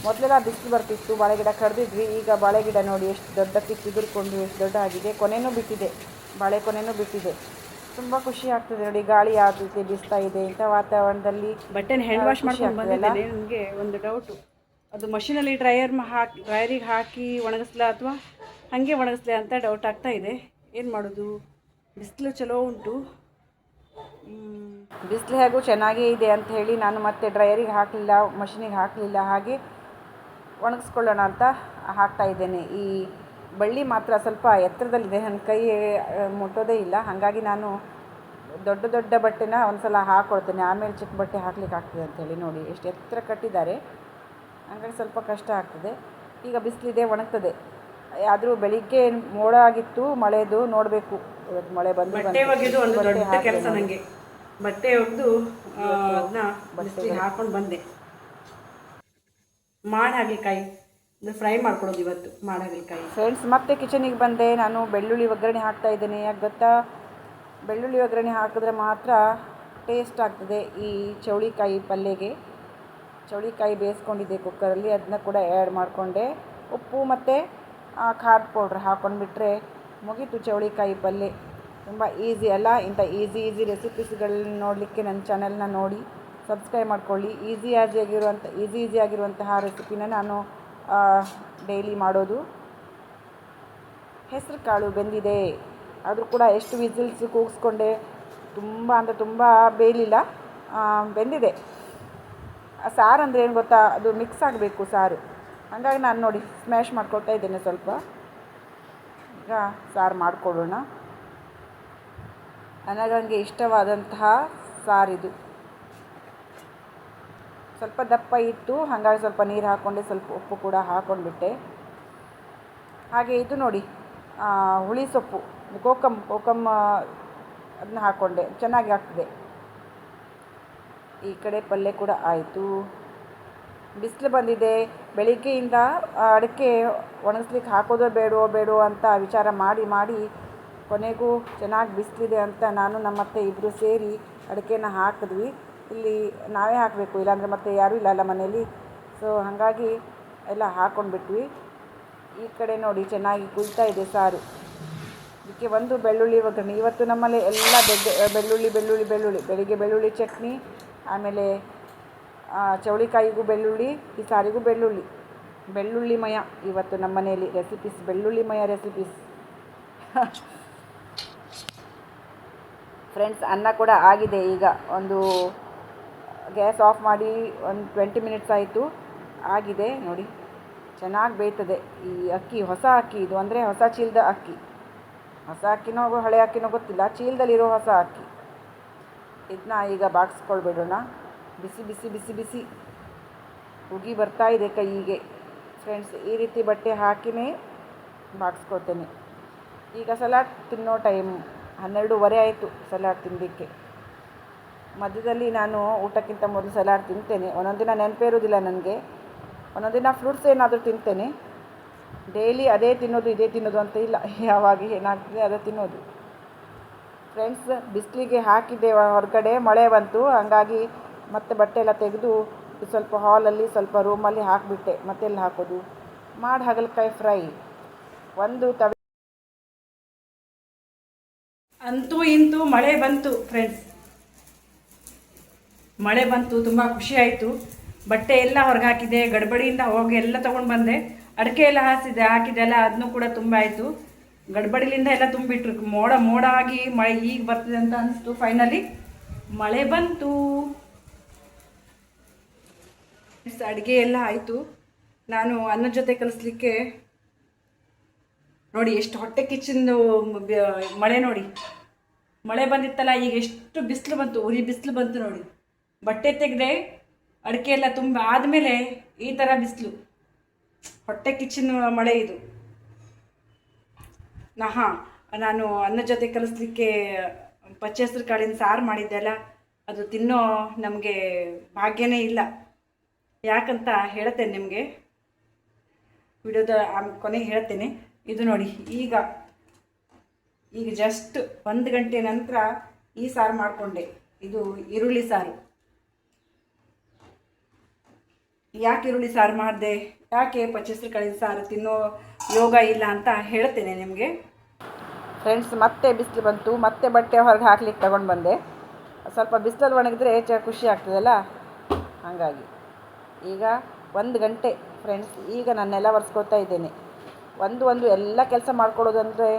ಮೊದಲೆಲ್ಲ ಬಿಸಿಲು ಬರ್ತಿತ್ತು, ಬಾಳೆ ಗಿಡ ಕಡ್ದಿದ್ವಿ. ಈಗ ಬಾಳೆ ಗಿಡ ನೋಡಿ ಎಷ್ಟು ದೊಡ್ಡಕ್ಕೆ ಚಿಗುರ್ಕೊಂಡು ಎಷ್ಟು ದೊಡ್ಡ ಆಗಿದೆ. ಕೊನೆಯೂ ಬಿಟ್ಟಿದೆ, ಬಾಳೆ ಕೊನೆಯೂ ಬಿಟ್ಟಿದೆ. ತುಂಬ ಖುಷಿ ಆಗ್ತದೆ ನೋಡಿ, ಗಾಳಿ ಯಾವ ರೀತಿ ಬೀಸ್ತಾ ಇದೆ ಇಂಥ ವಾತಾವರಣದಲ್ಲಿ. ಬಟ್ಟೆನ ಹ್ಯಾಂಡ್ ವಾಶ್ ಮಾಡ್ಕೊಂಡು ಬಂದಿದ್ದೇನೆ. ನನಗೆ ಒಂದು ಡೌಟು, ಅದು ಮಷೀನಲ್ಲಿ ಡ್ರೈಯರಿಗೆ ಹಾಕಿ ಒಣಗಿಸ್ಲಾ ಅಥವಾ ಹಾಗೆ ಒಣಗಿಸ್ಲಾ ಅಂತ ಡೌಟ್ ಆಗ್ತಾ ಇದೆ. ಏನು ಮಾಡೋದು, ಬಿಸಿಲು ಚಲೋ ಉಂಟು. ಬಿಸಿಲು ಹೇಗೂ ಚೆನ್ನಾಗೇ ಇದೆ ಅಂತ ಹೇಳಿ ನಾನು ಮತ್ತೆ ಡ್ರೈಯರಿಗೆ ಹಾಕಲಿಲ್ಲ, ಮಷೀನಿಗೆ ಹಾಕಲಿಲ್ಲ. ಹಾಗೆ ಒಣಗಿಸ್ಕೊಳ್ಳೋಣ ಅಂತ ಹಾಕ್ತಾ ಇದ್ದೇನೆ. ಈ ಬಳ್ಳಿ ಮಾತ್ರ ಸ್ವಲ್ಪ ಎತ್ತರದಲ್ಲಿದೆ, ನನ್ನ ಕೈ ಮುಟ್ಟೋದೇ ಇಲ್ಲ. ಹಾಗಾಗಿ ನಾನು ದೊಡ್ಡ ಬಟ್ಟೆನ ಒಂದು ಸಲ ಹಾಕ್ಕೊಳ್ತೇನೆ, ಆಮೇಲೆ ಚಿಕ್ಕ ಬಟ್ಟೆ ಹಾಕ್ಲಿಕ್ಕೆ ಆಗ್ತದೆ ಅಂಥೇಳಿ. ನೋಡಿ ಎಷ್ಟು ಎತ್ತರ ಕಟ್ಟಿದ್ದಾರೆ, ಹಾಗಾಗಿ ಸ್ವಲ್ಪ ಕಷ್ಟ ಆಗ್ತದೆ. ಈಗ ಬಿಸಿಲಿದೆ, ಒಣಗ್ತದೆ. ಆದರೂ ಬೆಳಿಗ್ಗೆ ಮೋಡ ಆಗಿತ್ತು ಮಳೆದು, ನೋಡಬೇಕು ಇವತ್ತು ಮಳೆ ಬಂದು. ಬಟ್ಟೆ ಒಗೆದು ಒಂದು ದೊಡ್ಡ ಕೆಲಸ ನನಗೆ. ಬಟ್ಟೆ ಒಗೆದು ಅದನ್ನ ಬಟ್ಟೆಗೆ ಹಾಕ್ಕೊಂಡು ಬಂದೆ. ಮಾಡಿ ಹಾಗಲಕಾಯಿ ಫ್ರೈ ಮಾಡ್ಕೊಡೋದು ಇವತ್ತು, ಮಾಡಿ ಹಾಗಲಕಾಯಿ. ಫ್ರೆಂಡ್ಸ್ ಮತ್ತೆ ಕಿಚನಿಗೆ ಬಂದೆ. ನಾನು ಬೆಳ್ಳುಳ್ಳಿ ಒಗ್ಗರಣೆ ಹಾಕ್ತಾ ಇದ್ದೇನೆ. ಯಾಕೆ ಗೊತ್ತಾ, ಬೆಳ್ಳುಳ್ಳಿ ಒಗ್ಗರಣೆ ಹಾಕಿದ್ರೆ ಮಾತ್ರ ಟೇಸ್ಟ್ ಆಗ್ತದೆ ಈ ಚೌಳಿಕಾಯಿ ಪಲ್ಯಗೆ. ಚೌಳಿಕಾಯಿ ಬೇಯಿಸ್ಕೊಂಡಿದ್ದೆ ಕುಕ್ಕರಲ್ಲಿ, ಅದನ್ನ ಕೂಡ ಆ್ಯಡ್ ಮಾಡಿಕೊಂಡೆ. ಉಪ್ಪು ಮತ್ತು ಖಾರದ ಪೌಡ್ರ್ ಹಾಕ್ಕೊಂಡ್ಬಿಟ್ರೆ ಮುಗೀತು ಚೌಳಿಕಾಯಿ ಪಲ್ಯ. ತುಂಬ ಈಸಿ ಅಲ್ಲ. ಇಂಥ ಈಸಿ ರೆಸಿಪೀಸ್ಗಳನ್ನ ನೋಡಲಿಕ್ಕೆ ನನ್ನ ಚಾನಲ್ನ ನೋಡಿ ಸಬ್ಸ್ಕ್ರೈಬ್ ಮಾಡ್ಕೊಳ್ಳಿ. ಈಸಿಯಾಗಿರುವಂತಹ ರೆಸಿಪಿನ ನಾನು ಡೈಲಿ ಮಾಡೋದು. ಹೆಸರು ಕಾಳು ಬೆಂದಿದೆ, ಆದರೂ ಕೂಡ ಎಷ್ಟು ವಿಸಿಲ್ಸ್ ಕೂಗಿಸ್ಕೊಂಡೆ, ತುಂಬ ಬೇಯಲಿಲ್ಲ, ಬೆಂದಿದೆ. ಸಾರು ಅಂದರೆ ಏನು ಗೊತ್ತಾ, ಅದು ಮಿಕ್ಸ್ ಆಗಬೇಕು ಸಾರು. ಹಾಗಾಗಿ ನಾನು ನೋಡಿ ಸ್ಮ್ಯಾಶ್ ಮಾಡ್ಕೊಳ್ತಾ ಇದ್ದೇನೆ ಸ್ವಲ್ಪ. ಈಗ ಸಾರು ಮಾಡಿಕೊಳ್ಳೋಣ. ನನಗೆ ಇಷ್ಟವಾದಂತಹ ಸಾರಿದು. ಸ್ವಲ್ಪ ದಪ್ಪ ಇತ್ತು, ಹಾಗಾಗಿ ಸ್ವಲ್ಪ ನೀರು ಹಾಕ್ಕೊಂಡೆ, ಸ್ವಲ್ಪ ಉಪ್ಪು ಕೂಡ ಹಾಕ್ಕೊಂಡ್ಬಿಟ್ಟೆ. ಹಾಗೆ ಇದು ನೋಡಿ, ಹುಳಿ ಸೊಪ್ಪು, ಕೋಕಮ್ ಅದನ್ನ ಹಾಕ್ಕೊಂಡೆ, ಚೆನ್ನಾಗಿ ಆಗ್ತದೆ. ಈ ಕಡೆ ಪಲ್ಯ ಕೂಡ ಆಯಿತು. ಬಿಸಿಲು ಬಂದಿದೆ. ಬೆಳಿಗ್ಗೆಯಿಂದ ಅಡಿಕೆ ಒಣಗಿಸ್ಲಿಕ್ಕೆ ಹಾಕೋದೋ ಬೇಡವೋ ಅಂತ ವಿಚಾರ ಮಾಡಿ ಕೊನೆಗೂ ಚೆನ್ನಾಗಿ ಬಿಸಿಲಿದೆ ಅಂತ ನಾನು ನಮ್ಮ ಅತ್ತೆ ಇಬ್ಬರು ಸೇರಿ ಅಡಿಕೆನ ಹಾಕಿದ್ವಿ. ಇಲ್ಲಿ ನಾವೇ ಹಾಕಬೇಕು, ಇಲ್ಲಾಂದರೆ ಮತ್ತೆ ಯಾರೂ ಇಲ್ಲ ಮನೇಲಿ. ಸೊ ಹಾಗಾಗಿ ಎಲ್ಲ ಹಾಕ್ಕೊಂಡ್ಬಿಟ್ವಿ. ಈ ಕಡೆ ನೋಡಿ ಚೆನ್ನಾಗಿ ಕುಯ್ತಾ ಇದೆ ಸಾರು. ಇದಕ್ಕೆ ಒಂದು ಬೆಳ್ಳುಳ್ಳಿ ಒಗ್ಗರಣೆ. ಇವತ್ತು ನಮ್ಮಲ್ಲಿ ಎಲ್ಲ ಬೆಳ್ಳುಳ್ಳಿ. ಬೆಳಿಗ್ಗೆ ಬೆಳ್ಳುಳ್ಳಿ ಚಟ್ನಿ, ಆಮೇಲೆ ಚೌಳಿಕಾಯಿಗೂ ಬೆಳ್ಳುಳ್ಳಿ, ಈ ಸಾರಿಗೂ ಬೆಳ್ಳುಳ್ಳಿಮಯ ಇವತ್ತು ನಮ್ಮ ಮನೆಯಲ್ಲಿ ರೆಸಿಪೀಸ್, ಬೆಳ್ಳುಳ್ಳಿಮಯ ರೆಸಿಪೀಸ್. ಫ್ರೆಂಡ್ಸ್, ಅನ್ನ ಕೂಡ ಆಗಿದೆ. ಈಗ ಒಂದು ಗ್ಯಾಸ್ ಆಫ್ ಮಾಡಿ ಒಂದು 20 ಮಿನಿಟ್ಸ್ ಆಯಿತು, ಆಗಿದೆ ನೋಡಿ. ಚೆನ್ನಾಗಿ ಬೇಯ್ತದೆ ಈ ಅಕ್ಕಿ. ಹೊಸ ಅಕ್ಕಿ ಇದು, ಅಂದರೆ ಹೊಸ ಚೀಲದ ಅಕ್ಕಿ. ಹೊಸ ಅಕ್ಕಿನೋ ಹಳೆ ಅಕ್ಕಿನೋ ಗೊತ್ತಿಲ್ಲ, ಚೀಲದಲ್ಲಿರೋ ಹೊಸ ಅಕ್ಕಿ. ಇದನ್ನ ಈಗ ಬಾಗಿಸ್ಕೊಳ್ಬಿಡೋಣ. ಬಿಸಿ ಉಗಿ ಬರ್ತಾ ಇದೆ ಕೈಗೆ ಫ್ರೆಂಡ್ಸ್. ಈ ರೀತಿ ಬಟ್ಟೆ ಹಾಕಿನೇ ಬಾಗಿಸ್ಕೊಳ್ತೇನೆ. ಈಗ ಸಲಾಡ್ ತಿನ್ನೋ ಟೈಮ್ 12:30 ಆಯಿತು ಸಲಾಡ್ ತಿನ್ನಲಿಕ್ಕೆ. ಮಧ್ಯದಲ್ಲಿ ನಾನು ಊಟಕ್ಕಿಂತ ಮೊದಲು ಸಲಾಡ್ ತಿಂತೇನೆ. ಒಂದೊಂದು ದಿನ ನೆನಪೇ ಇರೋದಿಲ್ಲ ನನಗೆ, ಒಂದೊಂದು ದಿನ ಫ್ರೂಟ್ಸ್ ಏನಾದರೂ ತಿಂತೇನೆ. ಡೈಲಿ ಅದೇ ತಿನ್ನೋದು ಇದೇ ತಿನ್ನೋದು ಅಂತ ಇಲ್ಲ, ಯಾವಾಗ ಏನಾಗ್ತದೆ ಅದೇ ತಿನ್ನೋದು ಫ್ರೆಂಡ್ಸ್, ಬಿಸಿಲಿಗೆ ಹಾಕಿದ್ದೆ ಹೊರಗಡೆ, ಮಳೆ ಬಂತು. ಹಂಗಾಗಿ ಮತ್ತೆ ಬಟ್ಟೆ ಎಲ್ಲ ತೆಗೆದು ಸ್ವಲ್ಪ ಹಾಲಲ್ಲಿ ಸ್ವಲ್ಪ ರೂಮಲ್ಲಿ ಹಾಕಿಬಿಟ್ಟೆ. ಮತ್ತೆಲ್ಲಿ ಹಾಕೋದು. ಮಾಡಿ ಹಾಗಲಕಾಯಿ ಫ್ರೈ ಒಂದು ತವೆ. ಅಂತೂ ಇಂತೂ ಮಳೆ ಬಂತು ಫ್ರೆಂಡ್ಸ್, ಮಳೆ ಬಂತು. ತುಂಬ ಖುಷಿ ಆಯಿತು. ಬಟ್ಟೆ ಎಲ್ಲ ಹೊರಗೆ ಹಾಕಿದ್ದೆ, ಗಡ್ಬಡಿಯಿಂದ ಹೋಗಿ ಎಲ್ಲ ತೊಗೊಂಡು ಬಂದೆ. ಅಡಿಕೆ ಎಲ್ಲ ಹಾಕಿದ್ದೆ ಎಲ್ಲ, ಅದನ್ನೂ ಕೂಡ ತುಂಬ ಆಯಿತು. ಗಡ್ಬಡಿಲಿಂದ ಎಲ್ಲ ತುಂಬಿಟ್ರು. ಮೋಡ ಮೋಡ ಆಗಿ ಮಳೆ ಈಗ ಬರ್ತಿದೆ ಅಂತ ಅನಿಸ್ತು. ಫೈನಲಿ ಮಳೆ ಬಂತು. ಅಡುಗೆ ಎಲ್ಲ ಆಯಿತು. ನಾನು ಅನ್ನದ ಜೊತೆ ಕಲಿಸ್ಲಿಕ್ಕೆ ನೋಡಿ ಎಷ್ಟು ಹೊಟ್ಟೆ ಕಿಚ್ಚಿಂದು ಮಳೆ ನೋಡಿ. ಮಳೆ ಬಂದಿತ್ತಲ್ಲ, ಈಗ ಎಷ್ಟು ಬಿಸಿಲು ಬಂತು, ಉರಿ ಬಿಸಿಲು ಬಂತು ನೋಡಿ. ಬಟ್ಟೆ ತೆಗೆದೆ, ಅಡಿಕೆ ಎಲ್ಲ ತುಂಬ ಆದಮೇಲೆ ಈ ಥರ ಬಿಸಿಲು, ಹೊಟ್ಟೆ ಕಿಚ್ಚಿನ ಮಳೆ ಇದು. ನಾನು ಅನ್ನ ಜೊತೆ ಕಲಿಸ್ಲಿಕ್ಕೆ ಪಚ್ಚೆ ಹೆಸರು ಕಾಳಿನ ಸಾರು ಮಾಡಿದ್ದೆಲ್ಲ, ಅದು ತಿನ್ನೋ ನಮಗೆ ಭಾಗ್ಯನೇ ಇಲ್ಲ. ಯಾಕಂತ ಹೇಳ್ತೇನೆ ನಿಮಗೆ, ವಿಡಿಯೋದ ಕೊನೆಗೆ ಹೇಳ್ತೇನೆ. ಇದು ನೋಡಿ, ಈಗ ಜಸ್ಟ್ 1 ಗಂಟೆ ನಂತರ ಈ ಸಾರು ಮಾಡಿಕೊಂಡೆ. ಇದು ಈರುಳ್ಳಿ ಸಾರು. ಯಾಕೆ ಈರುಳ್ಳಿ ಸಾರು ಮಾಡಿದೆ, ಯಾಕೆ ಪಚ್ಚೆ ಹೆಸರು ಕಾಳಿನ ಸಾರು ತಿನ್ನೋ ಯೋಗ ಇಲ್ಲ ಅಂತ ಹೇಳ್ತೇನೆ ನಿಮಗೆ. ಫ್ರೆಂಡ್ಸ್, ಮತ್ತೆ ಬಿಸಿಲು ಬಂತು. ಮತ್ತೆ ಬಟ್ಟೆ ಹೊರಗೆ ಹಾಕ್ಲಿಕ್ಕೆ ತಗೊಂಡು ಬಂದೆ. ಸ್ವಲ್ಪ ಬಿಸಿಲಲ್ಲಿ ಒಣಗಿದ್ರೆ ಖುಷಿ ಆಗ್ತದಲ್ಲ, ಹಾಗಾಗಿ ಈಗ 1 ಗಂಟೆ ಫ್ರೆಂಡ್ಸ್. ಈಗ ನಾನು ನೆಲ ಒರೆಸ್ಕೊಳ್ತಾ ಇದ್ದೇನೆ. ಒಂದು ಎಲ್ಲ ಕೆಲಸ ಮಾಡ್ಕೊಳ್ಳೋದಂದರೆ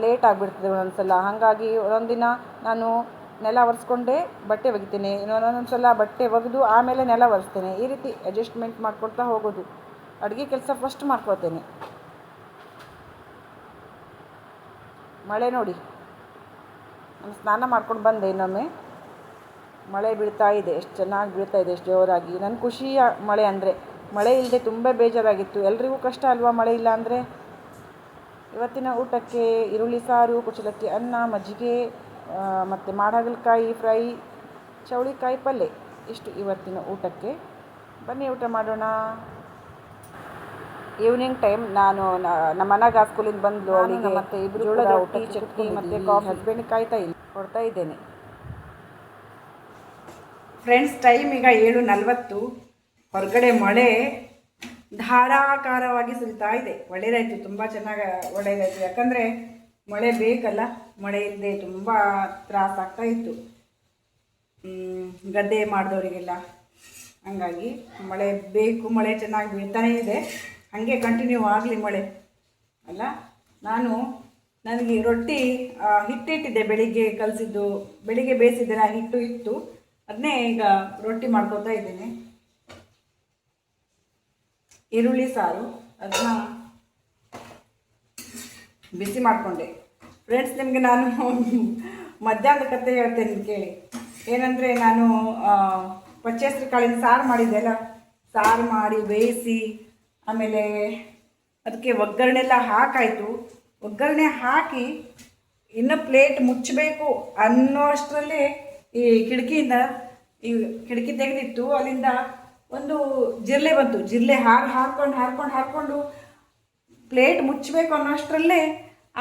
ಲೇಟ್ ಆಗಿಬಿಡ್ತದೆ ಒಂದೊಂದ್ಸಲ. ಹಾಗಾಗಿ ಒಂದೊಂದಿನ ನಾನು ನೆಲ ಒರೆಸ್ಕೊಂಡೆ ಬಟ್ಟೆ ಒಗಿತೀನಿ, ಇನ್ನೊಂದೊಂದು ಸಲ ಬಟ್ಟೆ ಒಗೆದು ಆಮೇಲೆ ನೆಲ ಒರೆಸ್ತೇನೆ. ಈ ರೀತಿ ಅಡ್ಜಸ್ಟ್ಮೆಂಟ್ ಮಾಡ್ಕೊಳ್ತಾ ಹೋಗೋದು. ಅಡುಗೆ ಕೆಲಸ ಫಸ್ಟ್ ಮಾಡ್ಕೊಳ್ತೇನೆ. ಮಳೆ ನೋಡಿ, ನಾನು ಸ್ನಾನ ಮಾಡ್ಕೊಂಡು ಬಂದೆ. ಇನ್ನೊಮ್ಮೆ ಮಳೆ ಬೀಳ್ತಾ ಇದೆ, ಎಷ್ಟು ಚೆನ್ನಾಗಿ ಬೀಳ್ತಾ ಇದೆ, ಎಷ್ಟು ಜೋರಾಗಿ. ನನ್ನ ಖುಷಿಯ ಮಳೆ ಅಂದರೆ. ಮಳೆ ಇಲ್ಲದೆ ತುಂಬ ಬೇಜಾರಾಗಿತ್ತು. ಎಲ್ರಿಗೂ ಕಷ್ಟ ಅಲ್ವಾ ಮಳೆ ಇಲ್ಲ ಅಂದರೆ. ಇವತ್ತಿನ ಊಟಕ್ಕೆ ಈರುಳ್ಳಿ ಸಾರು, ಕುಚಲಕ್ಕಿ ಅನ್ನ, ಮಜ್ಜಿಗೆ, ಮತ್ತು ಮಾಡಹಾಗಲಕಾಯಿ ಫ್ರೈ, ಚೌಳಿಕಾಯಿ ಪಲ್ಯ. ಇಷ್ಟು ಇವತ್ತಿನ ಊಟಕ್ಕೆ. ಬನ್ನಿ ಊಟ ಮಾಡೋಣ. ಈವ್ನಿಂಗ್ ಟೈಮ್ ನಾನು ನಮ್ಮ ಮನೆಗೆ ಸ್ಕೂಲಿಂದ ಬಂದು ಅವಳಿಗೆ ಮತ್ತು ಇಬ್ಬರು ಜೋಳದ ರೊಟ್ಟಿ, ಚಟ್ನಿ ಮತ್ತು ಕಾಫಿ ಹಸ್ಬೆಂಡ್ ಕೊಡ್ತಾ ಇದ್ದೇನೆ. ಫ್ರೆಂಡ್ಸ್, ಟೈಮ್ ಈಗ 7:40. ಹೊರಗಡೆ ಮಳೆ ಧಾರಾಕಾರವಾಗಿ ಸುರಿತಾ ಇದೆ. ಒಳ್ಳೆಯದಾಯಿತು, ತುಂಬ ಚೆನ್ನಾಗಿ ಒಳ್ಳೆಯದಾಯಿತು. ಯಾಕಂದರೆ ಮಳೆ ಬೇಕಲ್ಲ, ಮಳೆ ಇಲ್ಲದೆ ತುಂಬ ತ್ರಾಸಾಗ್ತಾ ಇತ್ತು ಗದ್ದೆ ಮಾಡಿದವರಿಗೆಲ್ಲ. ಹಂಗಾಗಿ ಮಳೆ ಬೇಕು, ಮಳೆ ಚೆನ್ನಾಗಿ ಬೀಳ್ತಾನೇ ಇದೆ. ಹಾಗೆ ಕಂಟಿನ್ಯೂ ಆಗಲಿ ಮಳೆ ಅಲ್ಲ. ನನಗೆ ರೊಟ್ಟಿ ಹಿಟ್ಟಿಟ್ಟಿದ್ದೆ, ಬೆಳಿಗ್ಗೆ ಕಲಸಿದ್ದು, ಬೆಳಿಗ್ಗೆ ಬೇಯಿಸಿದ್ದೆ ನಾ, ಹಿಟ್ಟು ಇತ್ತು. ಅದನ್ನೇ ಈಗ ರೊಟ್ಟಿ ಮಾಡ್ಕೊತಾ ಇದ್ದೇನೆ. ಈರುಳ್ಳಿ ಸಾರು ಅದನ್ನ ಬಿಸಿ ಮಾಡಿಕೊಂಡೆ. ಫ್ರೆಂಡ್ಸ್, ನಿಮಗೆ ನಾನು ಮಧ್ಯಾಹ್ನದ ಕತೆ ಹೇಳ್ತೇನೆ ಕೇಳಿ. ಏನಂದರೆ, ನಾನು ಪಚ್ಚೆ ಹೆಸರು ಕಾಳಿನ ಸಾರು ಮಾಡಿದ್ದೆ ಅಲ್ಲ, ಸಾರು ಮಾಡಿ ಬೇಯಿಸಿ ಆಮೇಲೆ ಅದಕ್ಕೆ ಒಗ್ಗರಣೆ ಎಲ್ಲ ಹಾಕಾಯಿತು. ಒಗ್ಗರಣೆ ಹಾಕಿ ಇನ್ನು ಪ್ಲೇಟ್ ಮುಚ್ಚಬೇಕು ಅನ್ನೋ ಅಷ್ಟರಲ್ಲೇ ಈ ಕಿಟಕಿ ತೆಗೆದಿತ್ತು, ಅಲ್ಲಿಂದ ಒಂದು ಜಿರಳೆ ಬಂತು. ಜಿರಳೆ ಹಾರ್ಕೊಂಡು ಪ್ಲೇಟ್ ಮುಚ್ಚಬೇಕು ಅನ್ನೋ ಅಷ್ಟರಲ್ಲೇ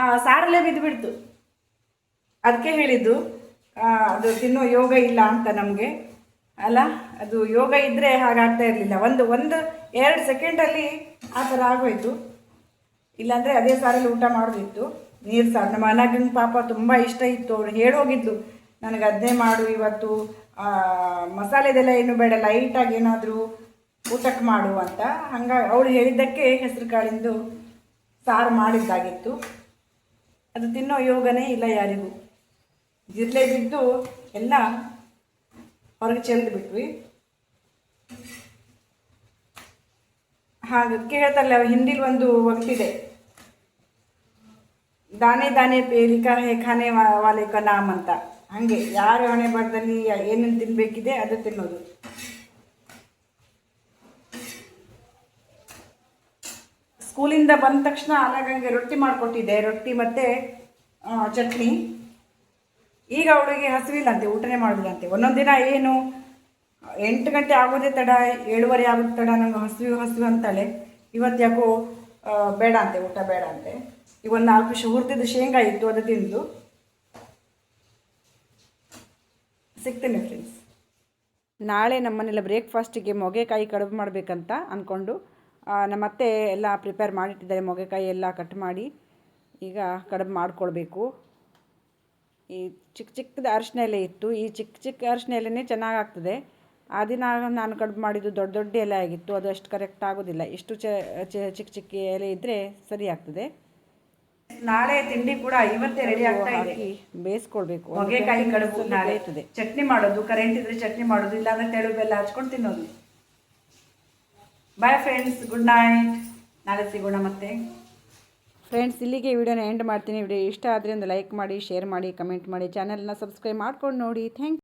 ಆ ಸಾರಲ್ಲೇ ಬಿದ್ದುಬಿಡ್ತು. ಅದಕ್ಕೆ ಹೇಳಿದ್ದು ಅದು ತಿನ್ನೋ ಯೋಗ ಇಲ್ಲ ಅಂತ ನಮಗೆ ಅಲ್ಲ. ಅದು ಯೋಗ ಇದ್ದರೆ ಹಾಗಾಗ್ತಾ ಇರಲಿಲ್ಲ. ಒಂದು 2 ಸೆಕೆಂಡಲ್ಲಿ ಆ ಥರ ಆಗೋಯ್ತು. ಇಲ್ಲಾಂದರೆ ಅದೇ ಸಾರಲ್ಲಿ ಊಟ ಮಾಡೋದಿತ್ತು, ನೀರು ಸಾರು. ನಮ್ಮ ಅಣ್ಣಗನ ಪಾಪ ತುಂಬ ಇಷ್ಟ ಇತ್ತು. ಅವಳು ಹೇಳೋಗಿದ್ದು, ನನಗೆ ಅದನ್ನೇ ಮಾಡು ಇವತ್ತು, ಮಸಾಲೆದೆಲ್ಲ ಏನು ಬೇಡ, ಲೈಟಾಗಿ ಏನಾದರೂ ಊಟಕ್ಕೆ ಮಾಡು ಅಂತ. ಹಂಗಾಗಿ ಅವಳು ಹೇಳಿದ್ದಕ್ಕೆ ಹೆಸರು ಕಾಳಿಂದು ಸಾರು ಮಾಡಿದ್ದಾಗಿತ್ತು. ಅದು ತಿನ್ನೋ ಯೋಗನೇ ಇಲ್ಲ ಯಾರಿಗೂ. ಜಿರಳೆ ಬಿದ್ದು ಎಲ್ಲ ಹೊರಗೆ ಚೆಲ್ದು ಬಿಟ್ವಿ. ಹಾಗಕ್ಕೆ ಹೇಳ್ತಾರಲ್ಲ, ಹಿಂದಿಲಿ ಒಂದು ಒಗ್ತಿದೆ, ದಾನೆ ದಾನೆ ಪೇಲಿಕ ಹೇ ಖಾನೆ ವಾಲೆ ಕ ನಾಮ್ ಅಂತ. ಹಾಗೆ ಯಾರ ಹಣೆ ಬರದಲ್ಲಿ ಏನೇನು ತಿನ್ನಬೇಕಿದೆ ಅದು ತಿನ್ನೋದು. ಸ್ಕೂಲಿಂದ ಬಂದ ತಕ್ಷಣ ಅಲ್ಲಗಂಗೆ ರೊಟ್ಟಿ ಮಾಡಿಕೊಟ್ಟಿದ್ದೆ, ರೊಟ್ಟಿ ಮತ್ತು ಚಟ್ನಿ. ಈಗ ಅವಳಿಗೆ ಹಸಿವಿಲ್ಲಂತೆ, ಊಟನೇ ಮಾಡೋದಿಲ್ಲಂತೆ. ಒಂದೊಂದು ದಿನ ಏನು 8 ಗಂಟೆ ಆಗೋದೇ ತಡ, 7:15 ಆಗೋದು ತಡ, ನಂಗೆ ಹಸಿವು ಅಂತಾಳೆ. ಇವತ್ತು ಯಾಕೋ ಬೇಡ ಅಂತೆ, ಊಟ ಬೇಡ ಅಂತೆ. ಈಗ ಒಂದು 4 ಹುರಿದಿದ್ದು ಶೇಂಗಾ ಇತ್ತು, ಅದು ತಿಂದು. ಸಿಗ್ತೇನೆ ಫ್ರೆಂಡ್ಸ್. ನಾಳೆ ನಮ್ಮನೆಲ್ಲ ಬ್ರೇಕ್ಫಾಸ್ಟಿಗೆ ಮೊಗೆಕಾಯಿ ಕಡುಬು ಮಾಡಬೇಕಂತ ಅಂದ್ಕೊಂಡು ನಮ್ಮ ಅತ್ತೆ ಎಲ್ಲ ಪ್ರಿಪೇರ್ ಮಾಡಿಟ್ಟಿದ್ದಾರೆ. ಮೊಗೆಕಾಯಿ ಎಲ್ಲ ಕಟ್ ಮಾಡಿ ಈಗ ಕಡುಬು ಮಾಡ್ಕೊಳ್ಬೇಕು. ಈ ಚಿಕ್ಕ ಚಿಕ್ಕದು ಅರಿಶಿನ ಎಲೆ ಇತ್ತು. ಈ ಚಿಕ್ಕ ಚಿಕ್ಕ ಅರಿಶಿನ ಎಲೆನೇ ಚೆನ್ನಾಗಾಗ್ತದೆ. ಆ ದಿನ ನಾನು ಕಡುಬು ಮಾಡಿದ್ದು ದೊಡ್ಡ ದೊಡ್ಡ ಎಲೆ ಆಗಿತ್ತು, ಅದು ಅಷ್ಟು ಕರೆಕ್ಟ್ ಆಗೋದಿಲ್ಲ. ಇಷ್ಟು ಚಿಕ್ಕ ಚಿಕ್ಕ ಎಲೆ ಇದ್ದರೆ ಸರಿ ಆಗ್ತದೆ. ನಾಳೆ ತಿಂಡಿ ಕೂಡ ಇವತ್ತೇ ರೆಡಿ ಆಗ್ತಾ ಇದೆ. ಬೇಯಿಸ್ಕೊಳ್ಬೇಕು. ಮೊಗೆಕಾಯಿ ಕಡುಬು ಬೇಯ್ತದೆ. ಚಟ್ನಿ ಮಾಡೋದು, ಕರೆಂಟ್ ಇದ್ರೆ ಚಟ್ನಿ ಮಾಡೋದು, ಇಲ್ಲಾಂದರೆ ತೆಳು ಬೆಲ್ಲ ಹಚ್ಕೊಂಡು ತಿನ್ನೋದು. Bye friends, good night. ನಾಳೆ ಸಿಗೋಣ ಮತ್ತೆ. ಫ್ರೆಂಡ್ಸ್, ಇಲ್ಲಿಗೆ ವಿಡಿಯೋನ ಎಂಡ್ ಮಾಡ್ತೀನಿ. ವಿಡಿಯೋ ಇಷ್ಟ ಆದರೆ ಒಂದು ಲೈಕ್ ಮಾಡಿ, ಶೇರ್ ಮಾಡಿ, ಕಮೆಂಟ್ ಮಾಡಿ, ಚಾನಲ್ನ ಸಬ್ಸ್ಕ್ರೈಬ್ ಮಾಡ್ಕೊಂಡು ನೋಡಿ. Thank you.